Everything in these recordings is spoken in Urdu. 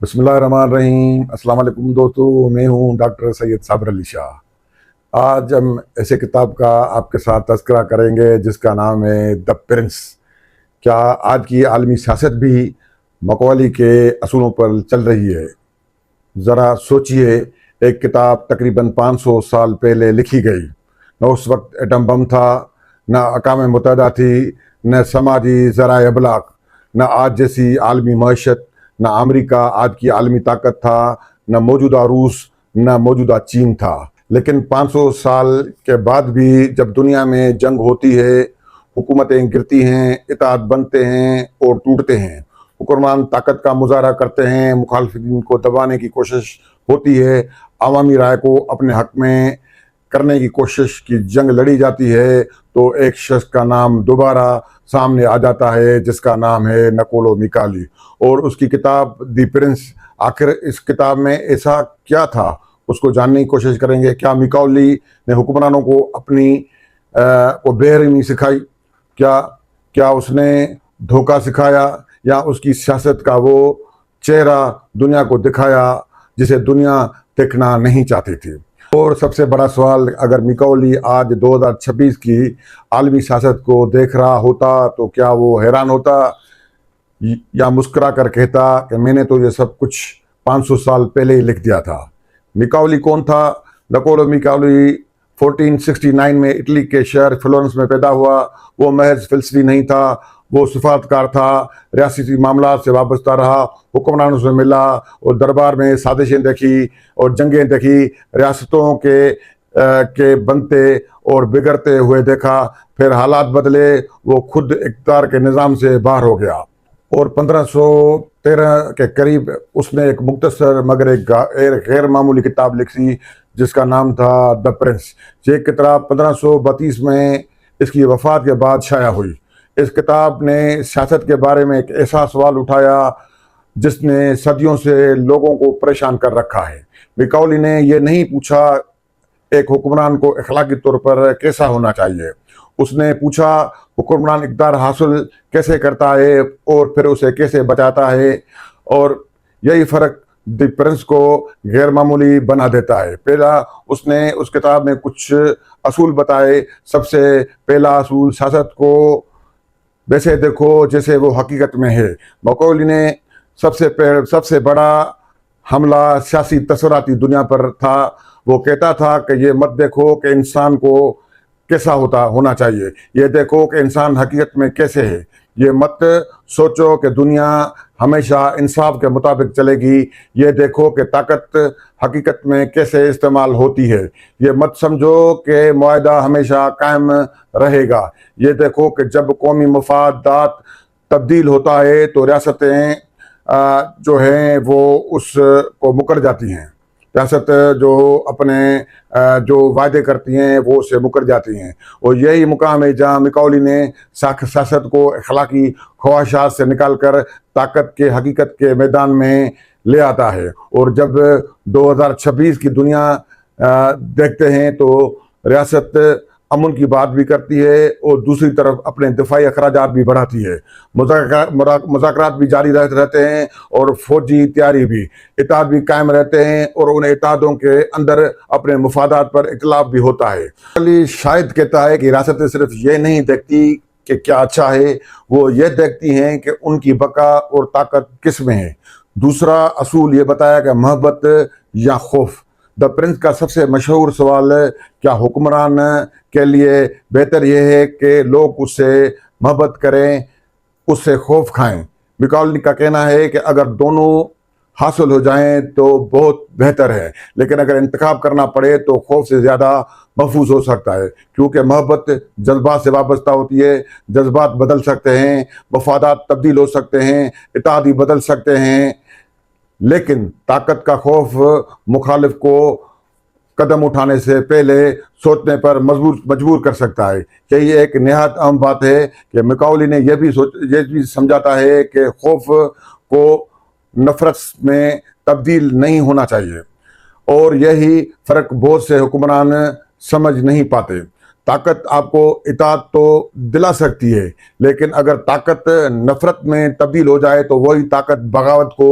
بسم اللہ الرحمن الرحیم۔ السلام علیکم دوستو، میں ہوں ڈاکٹر سید صابر علی شاہ۔ آج ہم ایسے کتاب کا آپ کے ساتھ تذکرہ کریں گے جس کا نام ہے دا پرنس۔ کیا آج کی عالمی سیاست بھی مکاولی کے اصولوں پر چل رہی ہے؟ ذرا سوچئے، ایک کتاب تقریباً 500 سال پہلے لکھی گئی۔ نہ اس وقت ایٹم بم تھا، نہ اقوام متحدہ تھی، نہ سماجی ذرائع ابلاغ، نہ آج جیسی عالمی معیشت، نہ امریکہ آج کی عالمی طاقت تھا، نہ موجودہ روس، نہ موجودہ چین تھا۔ لیکن 500 سال کے بعد بھی جب دنیا میں جنگ ہوتی ہے، حکومتیں گرتی ہیں، اتحاد بنتے ہیں اور ٹوٹتے ہیں، حکمران طاقت کا مظاہرہ کرتے ہیں، مخالفین کو دبانے کی کوشش ہوتی ہے، عوامی رائے کو اپنے حق میں کرنے کی کوشش کی جنگ لڑی جاتی ہے، تو ایک شخص کا نام دوبارہ سامنے آ جاتا ہے جس کا نام ہے نکولو میکاولی، اور اس کی کتاب دی پرنس۔ آخر اس کتاب میں ایسا کیا تھا، اس کو جاننے کی کوشش کریں گے۔ کیا میکاولی نے حکمرانوں کو اپنی کو بے رحمی سکھائی؟ کیا اس نے دھوکہ سکھایا، یا اس کی سیاست کا وہ چہرہ دنیا کو دکھایا جسے دنیا دیکھنا نہیں چاہتی تھی؟ اور سب سے بڑا سوال، اگر میکاولی آج 2026 کی عالمی سیاست کو دیکھ رہا ہوتا تو کیا وہ حیران ہوتا یا مسکرا کر کہتا کہ میں نے تو یہ سب کچھ 500 سال پہلے ہی لکھ دیا تھا؟ میکاولی کون تھا؟ نکولو میکاولی 1469 میں اٹلی کے شہر فلورنس میں پیدا ہوا۔ وہ محض فلسفی نہیں تھا، وہ سفارتکار تھا، ریاستی معاملات سے وابستہ رہا، حکمرانوں سے ملا اور دربار میں سازشیں دیکھی اور جنگیں دیکھی، ریاستوں کے بنتے اور بگڑتے ہوئے دیکھا، پھر حالات بدلے، وہ خود اقتدار کے نظام سے باہر ہو گیا، اور 1513 کے قریب اس نے ایک مختصر مگر ایک غیر معمولی کتاب لکھی جس کا نام تھا دا پرنس۔ یہ کتاب 1532 میں اس کی وفات کے بعد شائع ہوئی۔ اس کتاب نے سیاست کے بارے میں ایک ایسا سوال اٹھایا جس نے صدیوں سے لوگوں کو پریشان کر رکھا ہے۔ میکاولی نے یہ نہیں پوچھا ایک حکمران کو اخلاقی طور پر کیسا ہونا چاہیے، اس نے پوچھا حکمران اقتدار حاصل کیسے کرتا ہے اور پھر اسے کیسے بچاتا ہے، اور یہی فرق دی پرنس کو غیر معمولی بنا دیتا ہے۔ پہلا، اس نے اس کتاب میں کچھ اصول بتائے۔ سب سے پہلا اصول، سیاست کو ویسے دیکھو جیسے وہ حقیقت میں ہے۔ میکاولی نے سب سے بڑا حملہ سیاسی تصوراتی دنیا پر تھا۔ وہ کہتا تھا کہ یہ مت دیکھو کہ انسان کو کیسا ہونا چاہیے، یہ دیکھو کہ انسان حقیقت میں کیسے ہے۔ یہ مت سوچو کہ دنیا ہمیشہ انصاف کے مطابق چلے گی، یہ دیکھو کہ طاقت حقیقت میں کیسے استعمال ہوتی ہے۔ یہ مت سمجھو کہ معاہدہ ہمیشہ قائم رہے گا، یہ دیکھو کہ جب قومی مفادات تبدیل ہوتا ہے تو ریاستیں جو ہیں وہ اس کو مکر جاتی ہیں۔ ریاست جو اپنے جو وعدے کرتی ہیں وہ اسے مکر جاتی ہیں، اور یہی مقام ہے جہاں میکاولی نے سیاست کو اخلاقی خواہشات سے نکال کر طاقت کے حقیقت کے میدان میں لے آتا ہے۔ اور جب 2026 کی دنیا دیکھتے ہیں تو ریاست امن کی بات بھی کرتی ہے اور دوسری طرف اپنے دفاعی اخراجات بھی بڑھاتی ہے، مذاکرات بھی جاری رہتے ہیں اور فوجی تیاری بھی، اتحاد بھی قائم رہتے ہیں اور ان اتحادوں کے اندر اپنے مفادات پر اختلاف بھی ہوتا ہے۔ شاید کہتا ہے کہ ریاستیں صرف یہ نہیں دیکھتی کہ کیا اچھا ہے، وہ یہ دیکھتی ہیں کہ ان کی بقا اور طاقت کس میں ہے۔ دوسرا اصول یہ بتایا کہ محبت یا خوف۔ دا پرنس کا سب سے مشہور سوال ہے، کیا حکمران کے لیے بہتر یہ ہے کہ لوگ اس سے محبت کریں، اس سے خوف کھائیں؟ میکاولی کا کہنا ہے کہ اگر دونوں حاصل ہو جائیں تو بہت بہتر ہے، لیکن اگر انتخاب کرنا پڑے تو خوف سے زیادہ محفوظ ہو سکتا ہے، کیونکہ محبت جذبات سے وابستہ ہوتی ہے، جذبات بدل سکتے ہیں، مفادات تبدیل ہو سکتے ہیں، اتحادی بدل سکتے ہیں، لیکن طاقت کا خوف مخالف کو قدم اٹھانے سے پہلے سوچنے پر مجبور کر سکتا ہے۔ یہی ایک نہایت اہم بات ہے کہ میکاولی نے یہ بھی سمجھاتا ہے کہ خوف کو نفرت میں تبدیل نہیں ہونا چاہیے، اور یہی فرق بہت سے حکمران سمجھ نہیں پاتے۔ طاقت آپ کو اطاعت تو دلا سکتی ہے، لیکن اگر طاقت نفرت میں تبدیل ہو جائے تو وہی طاقت بغاوت کو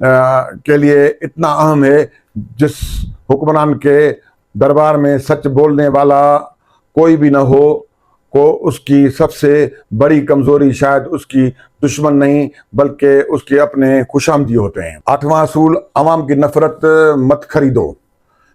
کے لیے اتنا اہم ہے، جس حکمران کے دربار میں سچ بولنے والا کوئی بھی نہ ہو، کو اس کی سب سے بڑی کمزوری شاید اس کی دشمن نہیں بلکہ اس کے اپنے خوشامدی ہوتے ہیں۔ 8واں اصول، عوام کی نفرت مت خریدو۔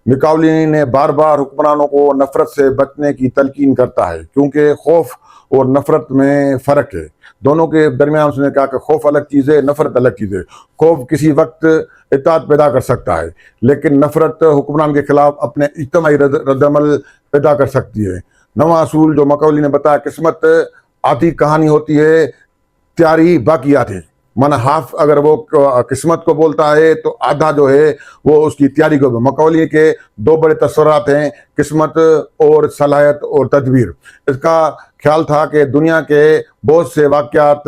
میکاولی نے بار بار حکمرانوں کو نفرت سے بچنے کی تلقین کرتا ہے، کیونکہ خوف اور نفرت میں فرق ہے۔ دونوں کے درمیان اس نے کہا کہ خوف الگ چیز ہے، نفرت الگ چیز ہے۔ خوف کسی وقت اطاعت پیدا کر سکتا ہے، لیکن نفرت حکمران کے خلاف اپنے اجتماعی رد عمل پیدا کر سکتی ہے۔ 9واں اصول جو میکاولی نے بتایا، قسمت آدھی کہانی ہوتی ہے، تیاری باقی آتی۔ من ہاف اگر وہ قسمت کو بولتا ہے تو آدھا جو ہے وہ اس کی تیاری کو۔ میکاولی کے دو بڑے تصورات ہیں، قسمت اور صلاحیت اور تدبیر۔ اس کا خیال تھا کہ دنیا کے بہت سے واقعات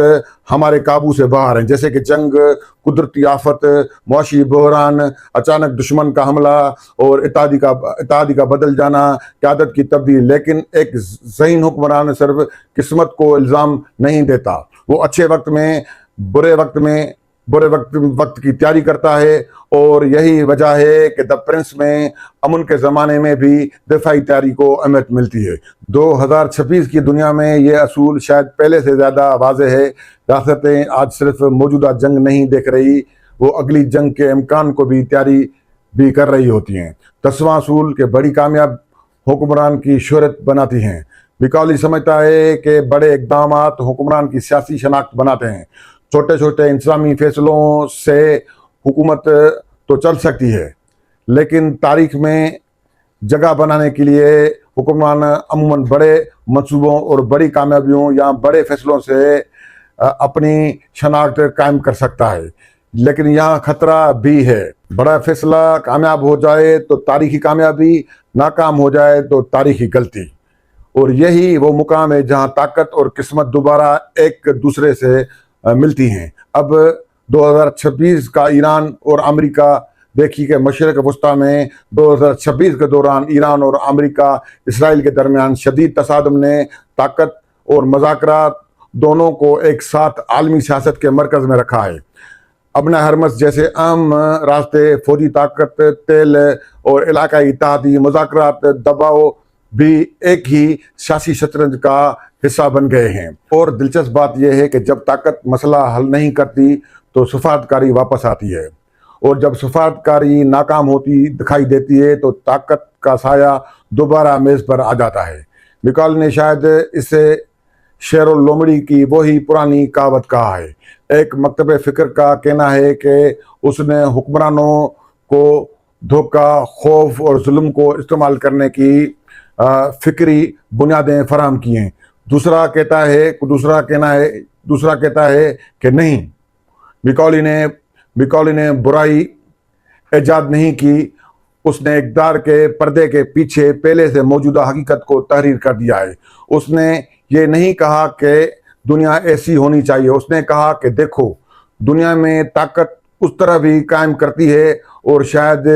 ہمارے قابو سے باہر ہیں، جیسے کہ جنگ، قدرتی آفت، معاشی بحران، اچانک دشمن کا حملہ اور اتحادی کا بدل جانا، قیادت کی تبدیل۔ لیکن ایک ذہین حکمران صرف قسمت کو الزام نہیں دیتا، وہ اچھے وقت میں برے وقت کی تیاری کرتا ہے، اور یہی وجہ ہے کہ دی پرنس میں امن کے زمانے میں بھی دفاعی تیاری کو اہمیت ملتی ہے۔ 2026 کی دنیا میں یہ اصول شاید پہلے سے زیادہ واضح ہے۔ ریاستیں آج صرف موجودہ جنگ نہیں دیکھ رہی، وہ اگلی جنگ کے امکان کو بھی تیاری بھی کر رہی ہوتی ہیں۔ 10واں اصول کہ بڑی کامیاب حکمران کی شہرت بناتی ہیں۔ میکاولی سمجھتا ہے کہ بڑے اقدامات حکمران کی سیاسی شناخت بناتے ہیں۔ چھوٹے چھوٹے انتظامی فیصلوں سے حکومت تو چل سکتی ہے، لیکن تاریخ میں جگہ بنانے کے لیے حکمران عموماً بڑے منصوبوں اور بڑی کامیابیوں یا بڑے فیصلوں سے اپنی شناخت قائم کر سکتا ہے۔ لیکن یہاں خطرہ بھی ہے، بڑا فیصلہ کامیاب ہو جائے تو تاریخی کامیابی، ناکام ہو جائے تو تاریخی غلطی، اور یہی وہ مقام ہے جہاں طاقت اور قسمت دوبارہ ایک دوسرے سے ملتی ہیں۔ اب 2026 کا ایران اور امریکہ دیکھی کہ مشرق وسطیٰ میں 2026 کے دوران ایران اور امریکہ اسرائیل کے درمیان شدید تصادم نے طاقت اور مذاکرات دونوں کو ایک ساتھ عالمی سیاست کے مرکز میں رکھا ہے۔ ابن حرمز جیسے اہم راستے، فوجی طاقت، تیل اور علاقائی اتحادی مذاکرات دباؤ بھی ایک ہی سیاسی شطرنج کا حصہ بن گئے ہیں۔ اور دلچسپ بات یہ ہے کہ جب طاقت مسئلہ حل نہیں کرتی تو سفارتکاری واپس آتی ہے، اور جب سفارتکاری ناکام ہوتی دکھائی دیتی ہے تو طاقت کا سایہ دوبارہ میز پر آ جاتا ہے۔ میکاولی نے شاید اسے شیر و لومڑی کی وہی پرانی کہاوت کہا ہے۔ ایک مکتب فکر کا کہنا ہے کہ اس نے حکمرانوں کو دھوکہ، خوف اور ظلم کو استعمال کرنے کی فکری بنیادیں فراہم کی ہیں۔ دوسرا کہتا ہے کہ نہیں، میکاولی نے برائی ایجاد نہیں کی، اس نے اقتدار کے پردے کے پیچھے پہلے سے موجودہ حقیقت کو تحریر کر دیا ہے۔ اس نے یہ نہیں کہا کہ دنیا ایسی ہونی چاہیے، اس نے کہا کہ دیکھو، دنیا میں طاقت اس طرح بھی قائم کرتی ہے، اور شاید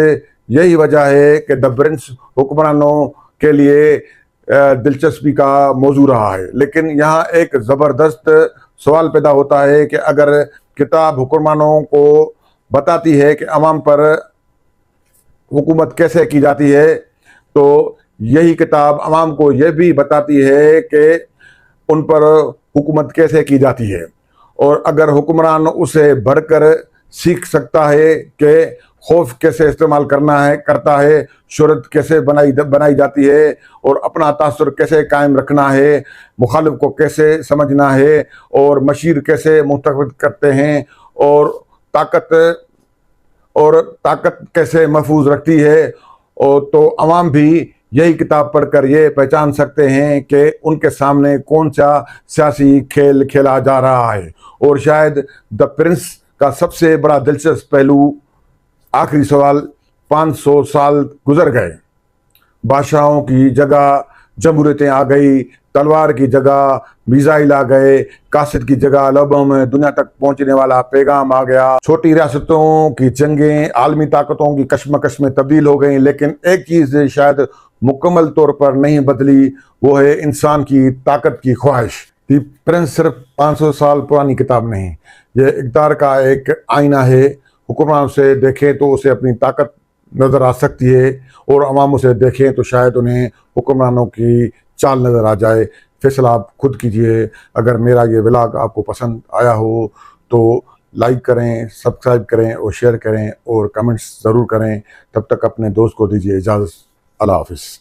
یہی وجہ ہے کہ دی پرنس حکمرانوں کے لیے دلچسپی کا موضوع رہا ہے۔ لیکن یہاں ایک زبردست سوال پیدا ہوتا ہے کہ اگر کتاب حکمرانوں کو بتاتی ہے کہ عوام پر حکومت کیسے کی جاتی ہے، تو یہی کتاب عوام کو یہ بھی بتاتی ہے کہ ان پر حکومت کیسے کی جاتی ہے۔ اور اگر حکمران اسے بڑھ کر سیکھ سکتا ہے کہ خوف کیسے استعمال کرتا ہے، شہرت کیسے بنائی جاتی ہے، اور اپنا تاثر کیسے قائم رکھنا ہے، مخالف کو کیسے سمجھنا ہے، اور مشیر کیسے منتخب کرتے ہیں، اور طاقت کیسے محفوظ رکھتی ہے، اور تو عوام بھی یہی کتاب پڑھ کر یہ پہچان سکتے ہیں کہ ان کے سامنے کون سا سیاسی کھیل کھیلا جا رہا ہے۔ اور شاید دی پرنس کا سب سے بڑا دلچسپ پہلو، آخری سوال، 500 سال گزر گئے، بادشاہوں کی جگہ جمہوریتیں آ گئی، تلوار کی جگہ میزائل آ گئے، کاسٹ کی جگہ لبوں میں دنیا تک پہنچنے والا پیغام آ گیا، چھوٹی ریاستوں کی جنگیں عالمی طاقتوں کی کشمکش میں تبدیل ہو گئیں، لیکن ایک چیز شاید مکمل طور پر نہیں بدلی، وہ ہے انسان کی طاقت کی خواہش۔ دی پرنس صرف 500 سال پرانی کتاب نہیں، یہ اقتدار کا ایک آئینہ ہے۔ حکمران اسے دیکھیں تو اسے اپنی طاقت نظر آ سکتی ہے، اور عوام اسے دیکھیں تو شاید انہیں حکمرانوں کی چال نظر آ جائے۔ فیصلہ آپ خود کیجئے۔ اگر میرا یہ ولاگ آپ کو پسند آیا ہو تو لائک کریں، سبسکرائب کریں اور شیئر کریں اور کمنٹس ضرور کریں۔ تب تک اپنے دوست کو دیجیے اجازت۔ اللہ حافظ۔